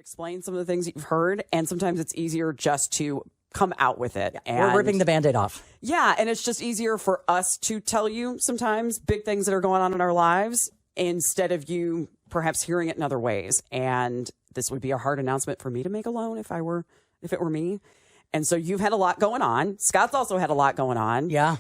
explain some of the things that you've heard, and sometimes it's easier just to come out with it. And we're ripping the Band-Aid off. Yeah, and it's just easier for us to tell you sometimes big things that are going on in our lives instead of you perhaps hearing it in other ways. And this would be a hard announcement for me to make alone if it were me. And so you've had a lot going on. Scott's also had a lot going on. Yeah.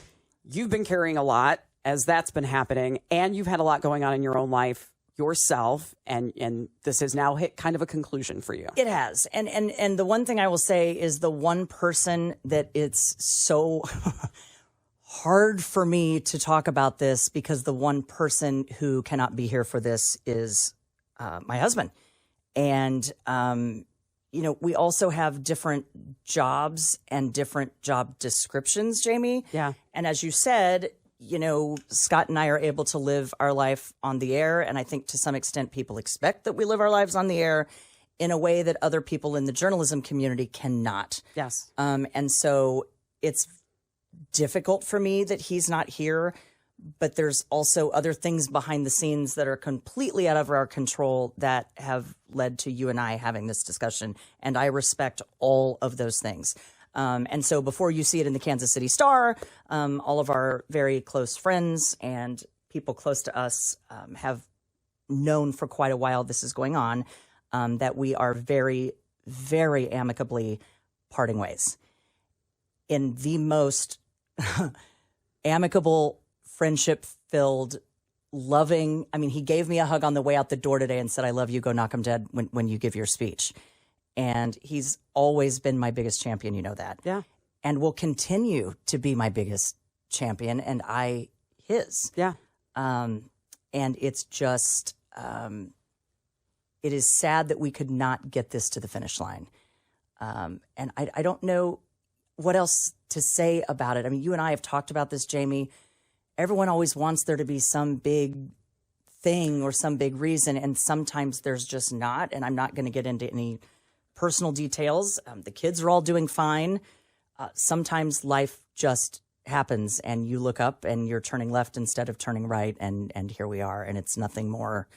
You've been carrying a lot as that's been happening, and you've had a lot going on in your own life yourself, and this has now hit kind of a conclusion for you. It has. And the one thing I will say is the one person that it's so hard for me to talk about this, because the one person who cannot be here for this is my husband. And, we also have different jobs and different job descriptions, Jamie. Yeah. And as you said, Scott and I are able to live our life on the air. And I think to some extent people expect that we live our lives on the air in a way that other people in the journalism community cannot. Yes. And so it's difficult for me that he's not here, but there's also other things behind the scenes that are completely out of our control that have led to you and I having this discussion. And I respect all of those things. And so before you see it in the Kansas City Star, all of our very close friends and people close to us have known for quite a while this is going on, that we are very, very amicably parting ways in the most amicable, friendship-filled, loving. I mean, he gave me a hug on the way out the door today and said, "I love you, go knock 'em dead," when you give your speech. And he's always been my biggest champion, you know that. Yeah. And will continue to be my biggest champion, and I his. Yeah. And it's just, it is sad that we could not get this to the finish line. And I don't know what else to say about it. I mean, you and I have talked about this, Jamie. Everyone always wants there to be some big thing or some big reason, and sometimes there's just not. And I'm not going to get into any personal details. The kids are all doing fine. Sometimes life just happens and you look up and you're turning left instead of turning right. And here we are. And it's nothing more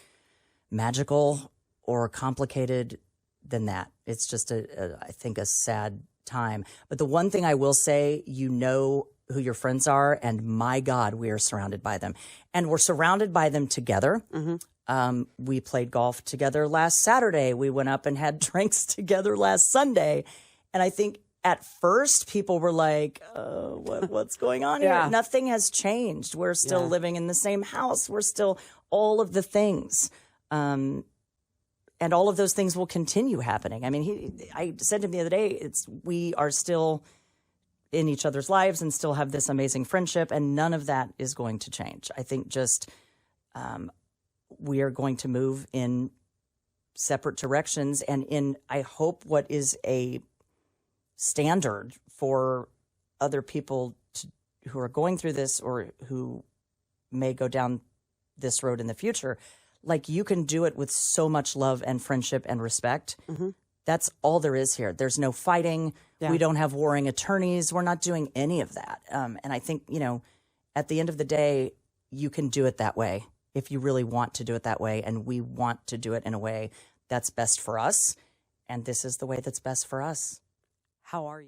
magical or complicated than that. It's just I think a sad time. But the one thing I will say, who your friends are, and my God, we are surrounded by them. And we're surrounded by them together. Mm-hmm. We played golf together last Saturday. We went up and had drinks together last Sunday. And I think at first people were like, what's going on here? Yeah. Nothing has changed. We're still living in the same house. We're still all of the things. And all of those things will continue happening. I mean, I said to him the other day, we are still in each other's lives and still have this amazing friendship. And none of that is going to change. I think just, we are going to move in separate directions and in, I hope, what is a standard for other people who are going through this or who may go down this road in the future. Like, you can do it with so much love and friendship and respect. Mm-hmm. That's all there is here. There's no fighting. Yeah. We don't have warring attorneys. We're not doing any of that. And I think, at the end of the day, you can do it that way if you really want to do it that way. And we want to do it in a way that's best for us. And this is the way that's best for us. How are you?